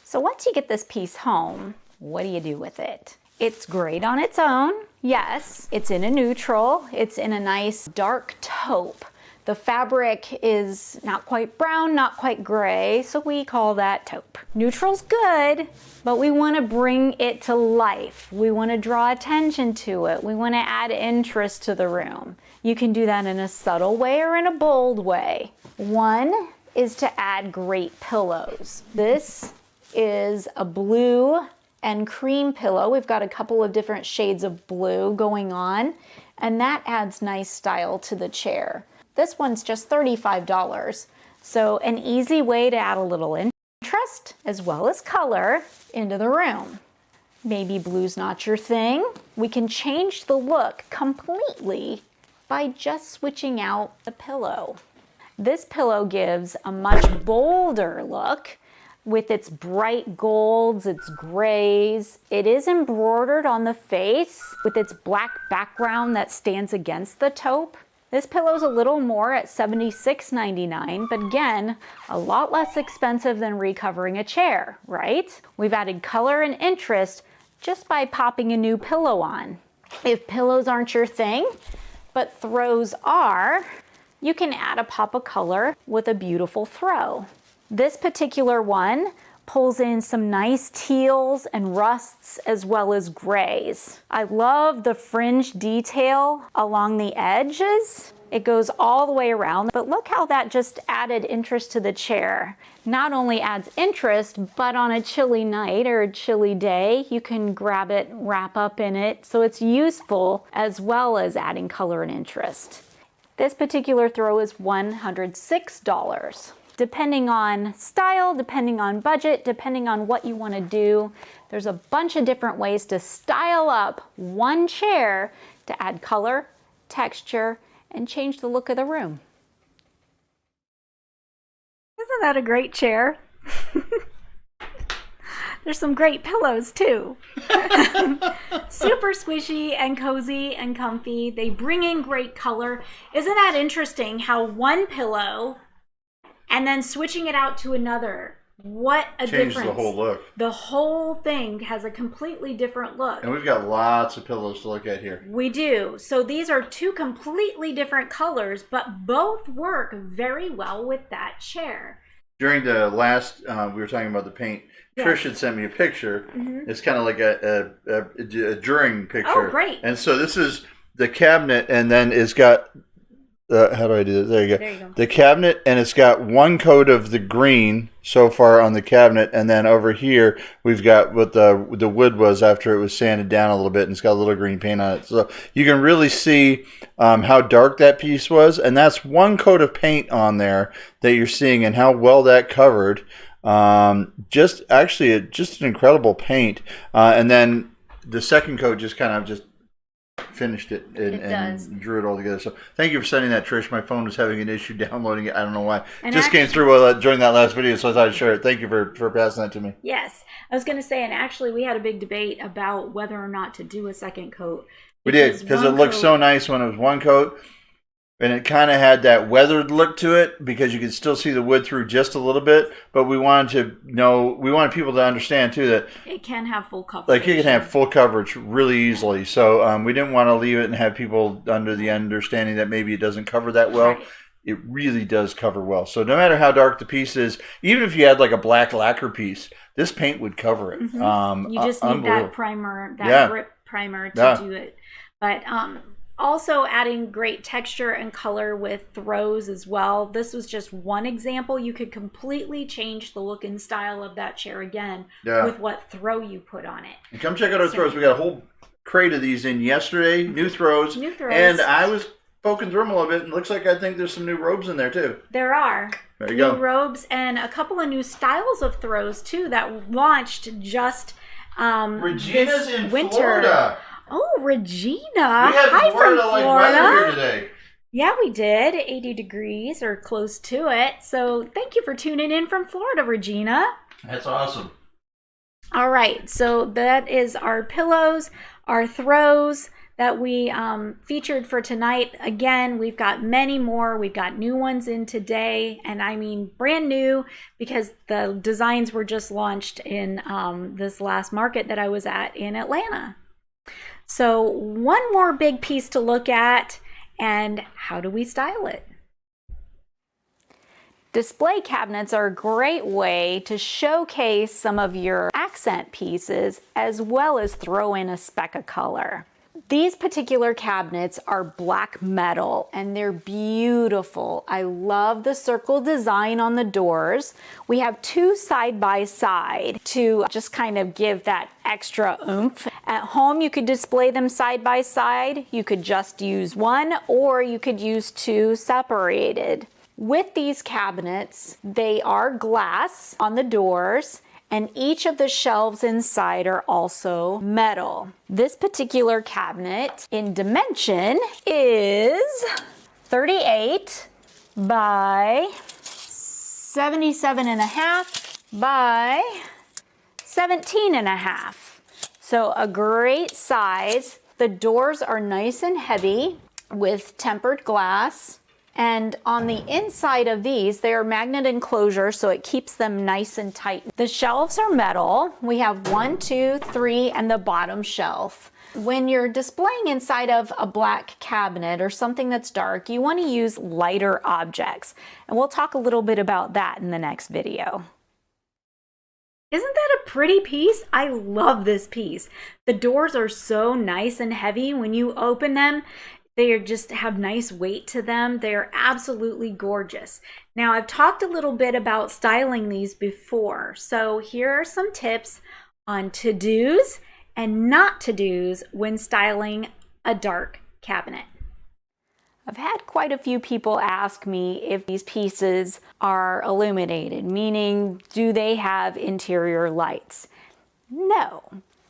D: So once you get this piece home, what do you do with it? It's great on its own. Yes, it's in a neutral. It's in a nice dark taupe. The fabric is not quite brown, not quite gray, so we call that taupe. Neutral's good, but we want to bring it to life. We want to draw attention to it. We want to add interest to the room. You can do that in a subtle way or in a bold way. One is to add great pillows. This is a blue and cream pillow. We've got a couple of different shades of blue going on, and that adds nice style to the chair. This one's just $35. So an easy way to add a little interest as well as color into the room. Maybe blue's not your thing. We can change the look completely by just switching out the pillow. This pillow gives a much bolder look with its bright golds, its grays. It is embroidered on the face with its black background that stands against the taupe. This pillow's a little more at $76.99, but again, a lot less expensive than recovering a chair, right? We've added color and interest just by popping a new pillow on. If pillows aren't your thing, but throws are, you can add a pop of color with a beautiful throw. This particular one pulls in some nice teals and rusts as well as grays. I love the fringe detail along the edges. It goes all the way around, but look how that just added interest to the chair. Not only adds interest, but on a chilly night or a chilly day, you can grab it, wrap up in it, so it's useful as well as adding color and interest. This particular throw is $106. Depending on style, depending on budget, depending on what you want to do, there's a bunch of different ways to style up one chair to add color, texture, and change the look of the room.
A: Isn't that a great chair? There's some great pillows too. Super squishy and cozy and comfy. They bring in great color. Isn't that interesting how one pillow and then switching it out to another, what a difference.
B: Changes the whole look.
A: The whole thing has a completely different look.
B: And we've got lots of pillows to look at here.
A: We do. So these are two completely different colors, but both work very well with that chair.
B: During the last, we were talking about the paint. Yes. Trish had sent me a picture. Mm-hmm. It's kind of like a drawing picture.
A: Oh, great.
B: And so this is the cabinet, and then it's got... how do I do this? There you go. The cabinet, and it's got one coat of the green so far on the cabinet, and then over here we've got what the wood was after it was sanded down a little bit, and it's got a little green paint on it. So you can really see how dark that piece was, and that's one coat of paint on there that you're seeing, and how well that covered. Just an incredible paint, and then the second coat just kind of just finished it and drew it all together. So thank you for sending that, Trish. My phone was having an issue downloading it. I don't know why. It just came through during that last video, so I thought I'd share it. Thank you for passing that to me.
A: Yes. I was going to say, and actually we had a big debate about whether or not to do a second coat.
B: We did, because it looked so nice when it was one coat, and it kind of had that weathered look to it because you could still see the wood through just a little bit, but we wanted people to understand too that
A: it can have full coverage.
B: Like you can have full coverage really easily. So we didn't want to leave it and have people under the understanding that maybe it doesn't cover that well. Right. It really does cover well. So no matter how dark the piece is, even if you had like a black lacquer piece, this paint would cover it.
A: Mm-hmm. You just need that primer, grip primer to do it. But also adding great texture and color with throws as well. This was just one example. You could completely change the look and style of that chair again with what throw you put on it.
B: And come check out our throws. We got a whole crate of these in yesterday. New throws.
A: New throws.
B: And I was poking through them a little bit, and it looks like I think there's some new robes in there too.
A: There are.
B: There you
A: new
B: go.
A: robes and a couple of new styles of throws too that launched just
B: Regina's
A: this
B: in
A: winter.
B: Florida.
A: Oh, Regina.
B: We had
A: Hi
B: Florida
A: from
B: like
A: Florida.
B: weather here today.
A: Yeah, we did. 80 degrees or close to it. So thank you for tuning in from Florida, Regina.
B: That's awesome.
A: All right, so that is our pillows, our throws that we featured for tonight. Again, we've got many more. We've got new ones in today, and I mean brand new because the designs were just launched in this last market that I was at in Atlanta. So one more big piece to look at, and how do we style it?
D: Display cabinets are a great way to showcase some of your accent pieces as well as throw in a speck of color. These particular cabinets are black metal and they're beautiful. I love the circle design on the doors. We have two side by side to just kind of give that extra oomph. At home, you could display them side by side. You could just use one, or you could use two separated. With these cabinets, they are glass on the doors, and each of the shelves inside are also metal. This particular cabinet in dimension is 38 by 77.5 by 17.5. So a great size. The doors are nice and heavy with tempered glass. And on the inside of these, they are magnet enclosures, so it keeps them nice and tight. The shelves are metal. We have 1, 2, 3, and the bottom shelf. When you're displaying inside of a black cabinet or something that's dark, you want to use lighter objects. And we'll talk a little bit about that in the next video.
A: Isn't that a pretty piece? I love this piece. The doors are so nice and heavy. When you open them, they just have nice weight to them. They are absolutely gorgeous. Now, I've talked a little bit about styling these before. So here are some tips on to-dos and not to-dos when styling a dark cabinet.
D: I've had quite a few people ask me if these pieces are illuminated, meaning do they have interior lights? No.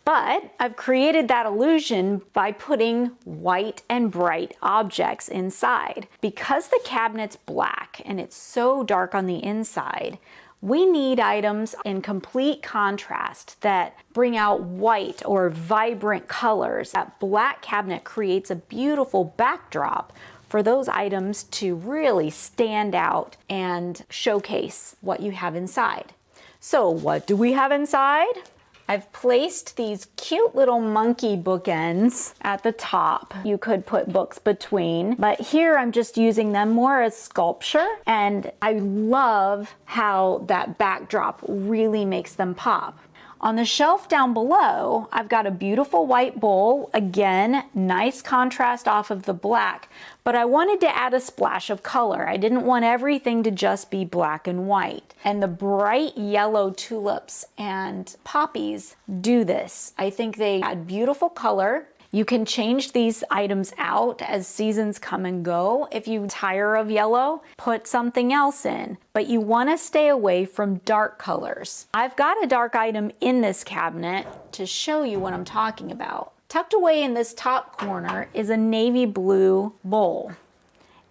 D: But I've created that illusion by putting white and bright objects inside. Because the cabinet's black and it's so dark on the inside, we need items in complete contrast that bring out white or vibrant colors. That black cabinet creates a beautiful backdrop for those items to really stand out and showcase what you have inside. So what do we have inside? I've placed these cute little monkey bookends at the top. You could put books between, but here I'm just using them more as sculpture, and I love how that backdrop really makes them pop. On the shelf down below, I've got a beautiful white bowl. Again, nice contrast off of the black, but I wanted to add a splash of color. I didn't want everything to just be black and white. And the bright yellow tulips and poppies do this. I think they add beautiful color. You can change these items out as seasons come and go. If you tire of yellow, put something else in, but you want to stay away from dark colors. I've got a dark item in this cabinet to show you what I'm talking about. Tucked away in this top corner is a navy blue bowl.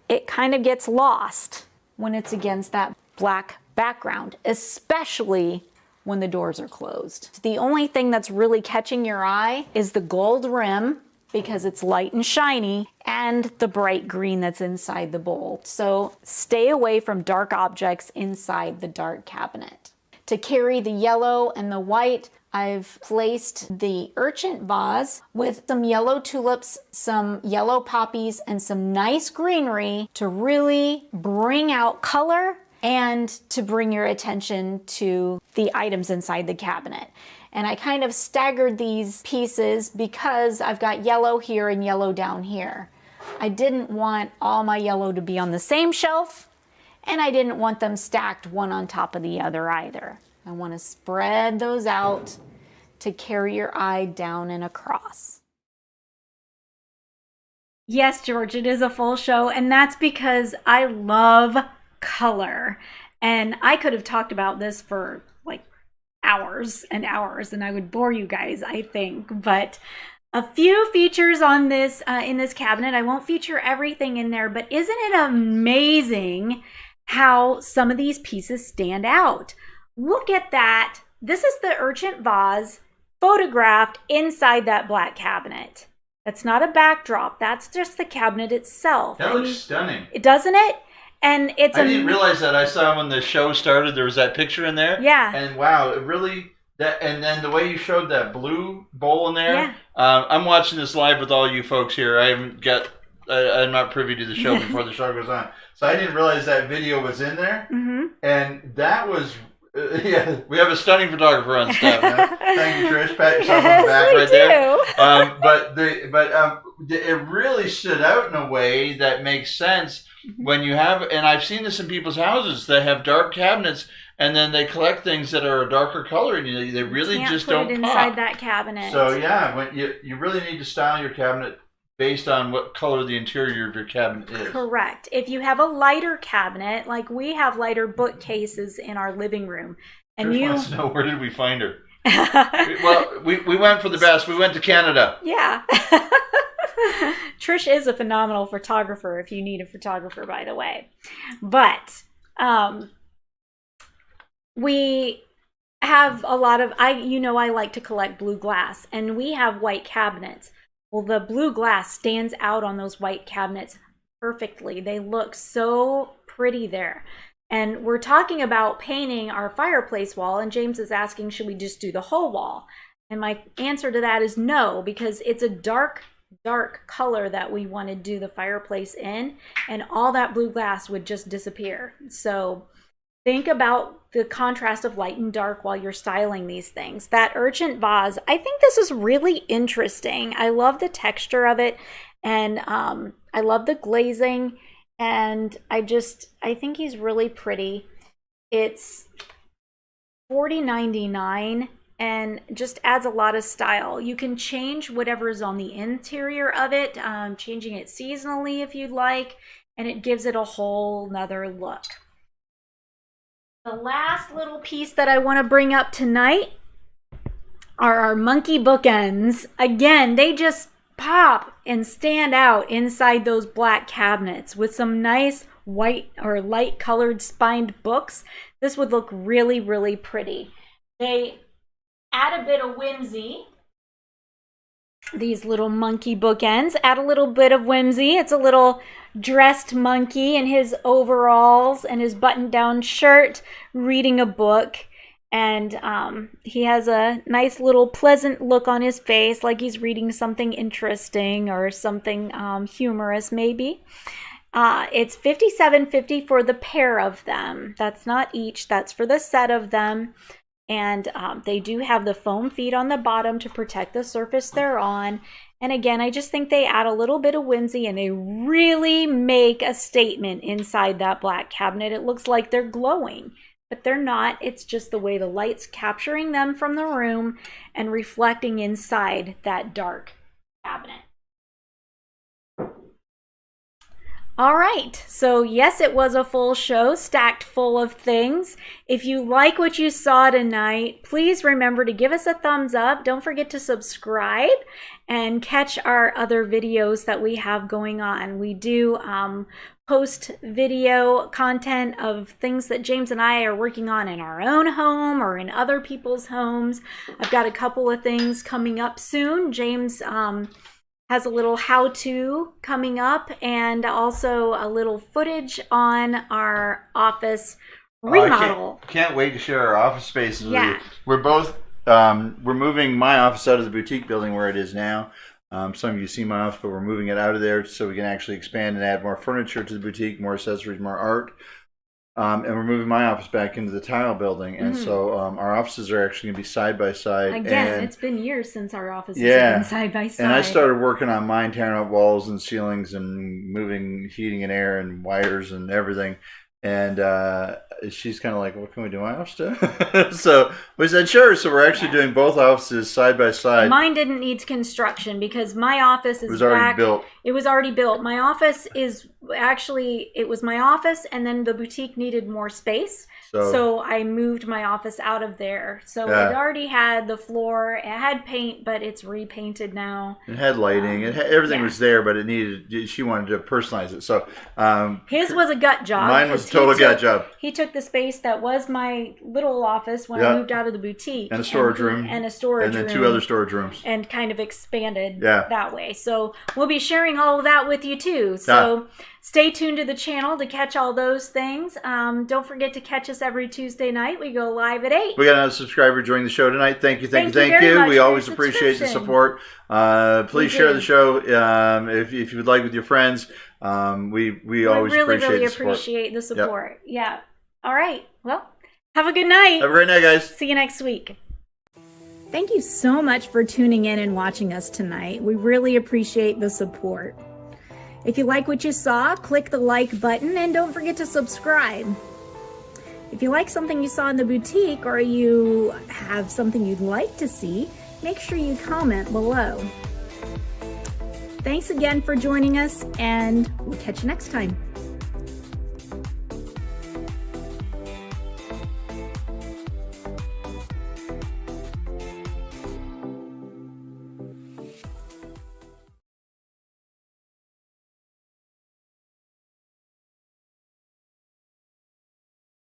D: It kind of gets lost when it's against that black background, especially when the doors are closed. The only thing that's really catching your eye is the gold rim because it's light and shiny, and the bright green that's inside the bowl. So stay away from dark objects inside the dark cabinet. To carry the yellow and the white, I've placed the urchin vase with some yellow tulips, some yellow poppies, and some nice greenery to really bring out color and to bring your attention to the items inside the cabinet. And I kind of staggered these pieces because I've got yellow here and yellow down here. I didn't want all my yellow to be on the same shelf, and I didn't want them stacked one on top of the other either. I want to spread those out to carry your eye down and across.
A: Yes, George, it is a full show, and that's because I love color. And I could have talked about this for like hours and hours, and I would bore you guys, I think. But a few features on this in this cabinet. I won't feature everything in there, but isn't it amazing how some of these pieces stand out? Look at that. This is the urchin vase photographed inside that black cabinet. That's not a backdrop. That's just the cabinet itself.
B: That looks stunning.
A: Doesn't it? And it's
B: I didn't realize that. I saw when the show started, there was that picture in there.
A: Yeah.
B: And wow, it really, that, and then the way you showed that blue bowl in there.
A: Yeah.
B: I'm watching this live with all you folks here. I'm not privy to the show before the show goes on. So I didn't realize that video was in there. Mm-hmm. And that was, yeah, we have a stunning photographer on staff. Huh? Thank you, Trish. Pat yourself on the back right there. But it really stood out in a way that makes sense when you have, and I've seen this in people's houses that have dark cabinets, and then they collect things that are a darker color, and they really just don't pop
A: inside that cabinet.
B: So yeah, when you really need to style your cabinet based on what color the interior of your cabinet is.
A: Correct. If you have a lighter cabinet, like we have lighter bookcases in our living room, and
B: Trish
A: you
B: wants to know, where did we find her? Well, we went for the best. We went to Canada.
A: Yeah. Trish is a phenomenal photographer, if you need a photographer, by the way. But we have a lot of, I like to collect blue glass, and we have white cabinets. Well, the blue glass stands out on those white cabinets perfectly. They look so pretty there. And we're talking about painting our fireplace wall, and James is asking, should we just do the whole wall? And my answer to that is no, because it's a dark color that we want to do the fireplace in, and all that blue glass would just disappear. So think about the contrast of light and dark while you're styling these things. That urchin vase, I think this is really interesting. I love the texture of it, and I love the glazing, and I think he's really pretty. It's $40.99 and just adds a lot of style. You can change whatever is on the interior of it, changing it seasonally if you'd like, and it gives it a whole nother look. The last little piece that I want to bring up tonight are our monkey bookends. Again, they just pop and stand out inside those black cabinets with some nice white or light colored spined books. This would look really, really pretty. They add a bit of whimsy. These little monkey bookends add a little bit of whimsy. It's a little dressed monkey in his overalls and his button-down shirt reading a book. And he has a nice little pleasant look on his face, like he's reading something interesting or something humorous maybe. It's $57.50 for the pair of them. That's not each, that's for the set of them. And they do have the foam feet on the bottom to protect the surface they're on. And again, I just think they add a little bit of whimsy, and they really make a statement inside that black cabinet. It looks like they're glowing, but they're not. It's just the way the light's capturing them from the room and reflecting inside that dark cabinet. All right, so yes, it was a full show, stacked full of things. If you like what you saw tonight, please remember to give us a thumbs up. Don't forget to subscribe and catch our other videos that we have going on. We do post video content of things that James and I are working on in our own home or in other people's homes. I've got a couple of things coming up soon. James has a little how-to coming up, and also a little footage on our office remodel.
B: Can't wait to share our office spaces with
A: Yeah.
B: you. We're both we're moving my office out of the boutique building where it is now. Some of you see my office, but we're moving it out of there so we can actually expand and add more furniture to the boutique, more accessories, more art. And we're moving my office back into the tile building, and so our offices are actually going to be side by side.
A: Again, it's been years since our offices have been side by side.
B: And I started working on mine, tearing up walls and ceilings and moving heating and air and wires and everything. And she's kind of like, "What can we do my office too?" So we said, "Sure." So we're actually doing both offices side by side.
A: Mine didn't need construction because my office is
B: It was already
A: back.
B: built.
A: It was already built. My office is actually, it was my office, and then the boutique needed more space. So I moved my office out of there. So it already had the floor. It had paint, but it's repainted now.
B: It had lighting. Everything was there, but it needed. She wanted to personalize it. So
A: his was a gut job.
B: Mine was a total gut job.
A: He took the space that was my little office when I moved out of the boutique,
B: and a storage room,
A: and a storage room,
B: and then 2 other storage rooms,
A: and kind of expanded that way. So we'll be sharing all of that with you too. So stay tuned to the channel to catch all those things. Don't forget to catch us every Tuesday night. We go live at 8.
B: We got another subscriber joining the show tonight. Thank you. We always appreciate the support. Please share the show if you would like with your friends. We always really
A: appreciate the support. Yeah. All right. Well, have a good night.
B: Have a great night, guys.
A: See you next week. Thank you so much for tuning in and watching us tonight. We really appreciate the support. If you like what you saw, click the like button and don't forget to subscribe. If you like something you saw in the boutique or you have something you'd like to see, make sure you comment below. Thanks again for joining us, and we'll catch you next time.